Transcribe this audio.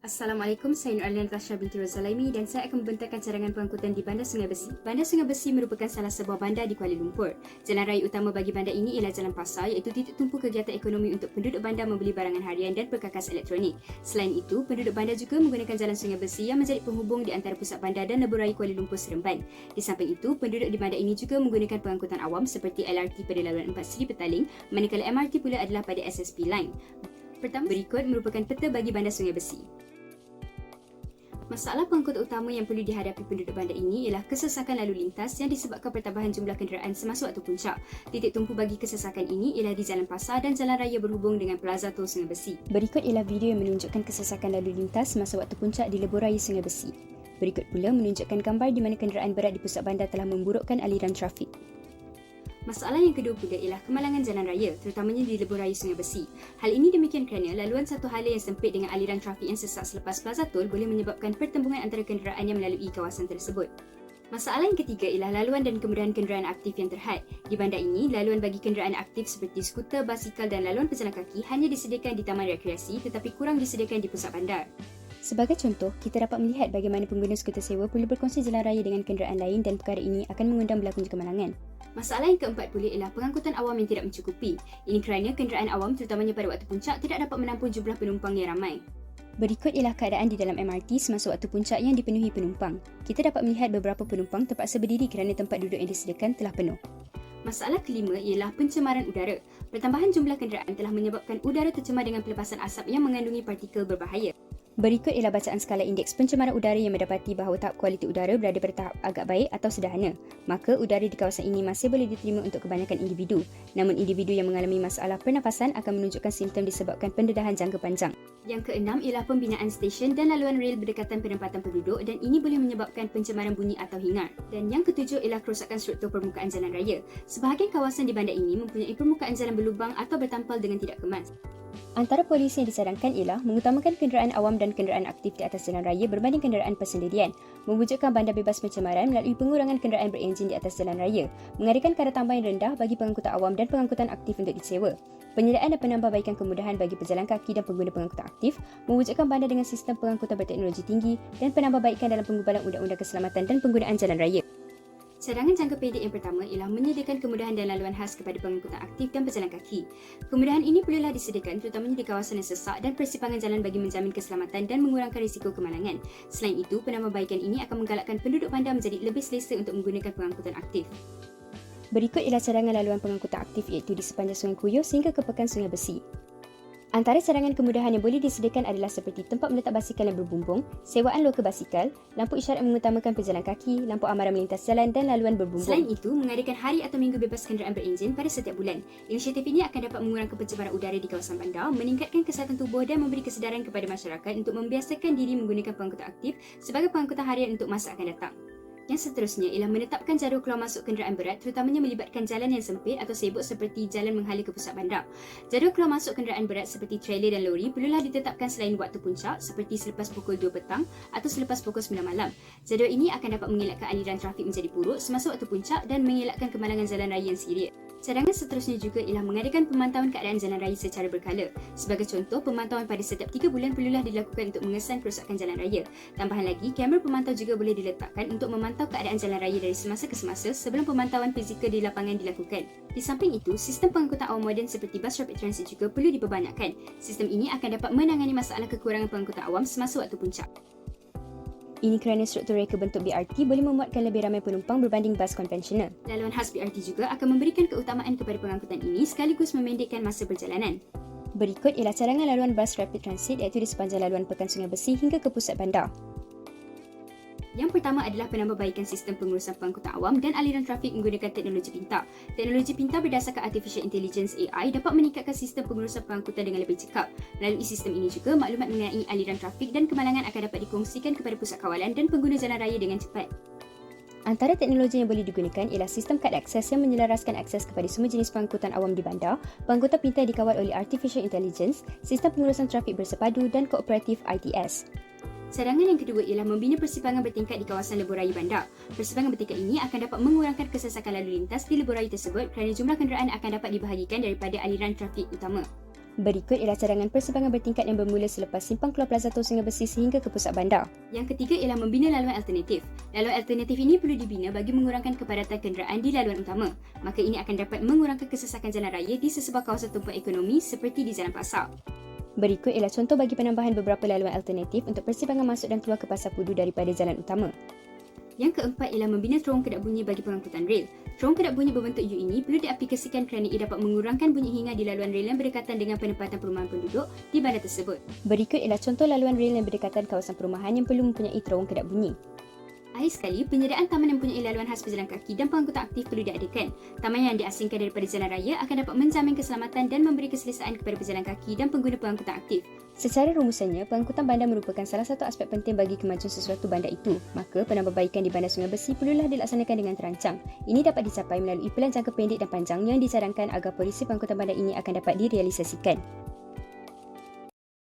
Assalamualaikum, saya Nur Alina Natasha binti Rozalaimi dan saya akan membentangkan cadangan pengangkutan di Bandar Sungai Besi. Bandar Sungai Besi merupakan salah sebuah bandar di Kuala Lumpur. Jalan raya utama bagi bandar ini ialah Jalan Pasar, iaitu titik tumpu kegiatan ekonomi untuk penduduk bandar membeli barangan harian dan perkakas elektronik. Selain itu, penduduk bandar juga menggunakan Jalan Sungai Besi yang menjadi penghubung di antara pusat bandar dan lebuh raya Kuala Lumpur Seremban. Di samping itu, penduduk di bandar ini juga menggunakan pengangkutan awam seperti LRT pada laluan 4 Seri Petaling, manakala MRT pula adalah pada SSP Line. Pertama, berikut merupakan peta bagi Bandar Sungai Besi. Masalah pengangkutan utama yang perlu dihadapi penduduk bandar ini ialah kesesakan lalu lintas yang disebabkan pertambahan jumlah kenderaan semasa waktu puncak. Titik tumpu bagi kesesakan ini ialah di Jalan Pasar dan jalan raya berhubung dengan Plaza Tol Sungai Besi. Berikut ialah video yang menunjukkan kesesakan lalu lintas semasa waktu puncak di lebuh raya Sungai Besi. Berikut pula menunjukkan gambar di mana kenderaan berat di pusat bandar telah memburukkan aliran trafik. Masalah yang kedua pula ialah kemalangan jalan raya, terutamanya di lebuh raya Sungai Besi. Hal ini demikian kerana laluan satu hala yang sempit dengan aliran trafik yang sesak selepas Plaza Tol boleh menyebabkan pertembungan antara kenderaan yang melalui kawasan tersebut. Masalah yang ketiga ialah laluan dan kemudahan kenderaan aktif yang terhad. Di bandar ini, laluan bagi kenderaan aktif seperti skuter, basikal dan laluan pejalan kaki hanya disediakan di taman rekreasi tetapi kurang disediakan di pusat bandar. Sebagai contoh, kita dapat melihat bagaimana pengguna skuter sewa perlu berkongsi jalan raya dengan kenderaan lain dan perkara ini akan mengundang berlakunya kemalangan. Masalah yang keempat pula ialah pengangkutan awam yang tidak mencukupi. Ini kerana kenderaan awam terutamanya pada waktu puncak tidak dapat menampung jumlah penumpang yang ramai. Berikut ialah keadaan di dalam MRT semasa waktu puncak yang dipenuhi penumpang. Kita dapat melihat beberapa penumpang terpaksa berdiri kerana tempat duduk yang disediakan telah penuh. Masalah kelima ialah pencemaran udara. Pertambahan jumlah kenderaan telah menyebabkan udara tercemar dengan pelepasan asap yang mengandungi partikel berbahaya. Berikut ialah bacaan skala indeks pencemaran udara yang mendapati bahawa tahap kualiti udara berada pada tahap agak baik atau sederhana. Maka udara di kawasan ini masih boleh diterima untuk kebanyakan individu. Namun individu yang mengalami masalah pernafasan akan menunjukkan simptom disebabkan pendedahan jangka panjang. Yang keenam ialah pembinaan stesen dan laluan rel berdekatan penempatan penduduk dan ini boleh menyebabkan pencemaran bunyi atau hingar. Dan yang ketujuh ialah kerosakan struktur permukaan jalan raya. Sebahagian kawasan di bandar ini mempunyai permukaan jalan berlubang atau bertampal dengan tidak kemas. Antara polisi yang disarankan ialah mengutamakan kenderaan awam dan kenderaan aktif di atas jalan raya berbanding kenderaan persendirian, mewujudkan bandar bebas pencemaran melalui pengurangan kenderaan berenjin di atas jalan raya, mengadakan kadar tambahan rendah bagi pengangkutan awam dan pengangkutan aktif untuk disewa, penyediaan dan penambahbaikan kemudahan bagi pejalan kaki dan pengguna pengangkutan aktif, mewujudkan bandar dengan sistem pengangkutan berteknologi tinggi dan penambahbaikan dalam penggubalan undang-undang keselamatan dan penggunaan jalan raya. Cadangan jangka pendek yang pertama ialah menyediakan kemudahan dan laluan khas kepada pengangkutan aktif dan pejalan kaki. Kemudahan ini perlulah disediakan terutamanya di kawasan yang sesak dan persimpangan jalan bagi menjamin keselamatan dan mengurangkan risiko kemalangan. Selain itu, penambahbaikan ini akan menggalakkan penduduk bandar menjadi lebih selesa untuk menggunakan pengangkutan aktif. Berikut ialah cadangan laluan pengangkutan aktif iaitu di sepanjang Sungai Kuyuh sehingga ke Pekan Sungai Besi. Antara cadangan kemudahan yang boleh disediakan adalah seperti tempat meletak basikal yang berbumbung, sewaan loka basikal, lampu isyarat mengutamakan pejalan kaki, lampu amaran melintas jalan dan laluan berbumbung. Selain itu, mengadakan hari atau minggu bebas kenderaan berenjin pada setiap bulan. Inisiatif ini akan dapat mengurangkan pencemaran udara di kawasan bandar, meningkatkan kesihatan tubuh dan memberi kesedaran kepada masyarakat untuk membiasakan diri menggunakan pengangkutan aktif sebagai pengangkutan harian untuk masa akan datang. Yang seterusnya ialah menetapkan jadual keluar masuk kenderaan berat terutamanya melibatkan jalan yang sempit atau sibuk seperti jalan menghala ke pusat bandar. Jadual keluar masuk kenderaan berat seperti trailer dan lori perlulah ditetapkan selain waktu puncak seperti selepas pukul 2 petang atau selepas pukul 9 malam. Jadual ini akan dapat mengelakkan aliran trafik menjadi buruk semasa waktu puncak dan mengelakkan kemalangan jalan raya yang serius. Cadangan seterusnya juga ialah mengadakan pemantauan keadaan jalan raya secara berkala. Sebagai contoh, pemantauan pada setiap 3 bulan perlulah dilakukan untuk mengesan kerosakan jalan raya. Tambahan lagi, kamera pemantau juga boleh diletakkan untuk memantau keadaan jalan raya dari semasa ke semasa sebelum pemantauan fizikal di lapangan dilakukan. Di samping itu, sistem pengangkutan awam moden seperti bus rapid transit juga perlu diperbanyakkan. Sistem ini akan dapat menangani masalah kekurangan pengangkutan awam semasa waktu puncak. Ini kerana struktur reka bentuk BRT boleh memuatkan lebih ramai penumpang berbanding bas konvensional. Laluan khas BRT juga akan memberikan keutamaan kepada pengangkutan ini sekaligus memendekkan masa perjalanan. Berikut ialah cadangan laluan bas rapid transit iaitu di sepanjang laluan Pekan Sungai Besi hingga ke pusat bandar. Yang pertama adalah penambahbaikan sistem pengurusan pengangkutan awam dan aliran trafik menggunakan teknologi pintar. Teknologi pintar berdasarkan Artificial Intelligence AI dapat meningkatkan sistem pengurusan pengangkutan dengan lebih cekap. Melalui sistem ini juga, maklumat mengenai aliran trafik dan kemalangan akan dapat dikongsikan kepada pusat kawalan dan pengguna jalan raya dengan cepat. Antara teknologi yang boleh digunakan ialah sistem kad akses yang menyelaraskan akses kepada semua jenis pengangkutan awam di bandar, pengangkutan pintar dikawal oleh Artificial Intelligence, sistem pengurusan trafik bersepadu dan kooperatif ITS. Cadangan yang kedua ialah membina persimpangan bertingkat di kawasan lebuh raya bandar. Persimpangan bertingkat ini akan dapat mengurangkan kesesakan lalu lintas di lebuh raya tersebut kerana jumlah kenderaan akan dapat dibahagikan daripada aliran trafik utama. Berikut ialah cadangan persebangan bertingkat yang bermula selepas simpang keluar Plaza Tol Sungai Besi sehingga ke pusat bandar. Yang ketiga ialah membina laluan alternatif. Laluan alternatif ini perlu dibina bagi mengurangkan kepadatan kenderaan di laluan utama. Maka ini akan dapat mengurangkan kesesakan jalan raya di sesebar kawasan tumpuan ekonomi seperti di Jalan Pasar. Berikut ialah contoh bagi penambahan beberapa laluan alternatif untuk persebangan masuk dan keluar ke Pasar Pudu daripada jalan utama. Yang keempat ialah membina terowong kedap bunyi bagi pengangkutan rel. Terowong kedap bunyi berbentuk U ini perlu diaplikasikan kerana ia dapat mengurangkan bunyi hingar di laluan rel yang berdekatan dengan penempatan perumahan penduduk di bandar tersebut. Berikut ialah contoh laluan rel yang berdekatan kawasan perumahan yang perlu mempunyai terowong kedap bunyi. Akhir sekali, penyediaan taman yang mempunyai laluan khas pejalan kaki dan pengangkutan aktif perlu diadakan. Taman yang diasingkan daripada jalan raya akan dapat menjamin keselamatan dan memberi keselesaan kepada pejalan kaki dan pengguna pengangkutan aktif. Secara rumusannya, pengangkutan bandar merupakan salah satu aspek penting bagi kemajuan sesuatu bandar itu. Maka, penambahbaikan di bandar Sungai Besi perlulah dilaksanakan dengan terancang. Ini dapat dicapai melalui pelan jangka pendek dan panjang yang disarankan agar polisi pengangkutan bandar ini akan dapat direalisasikan.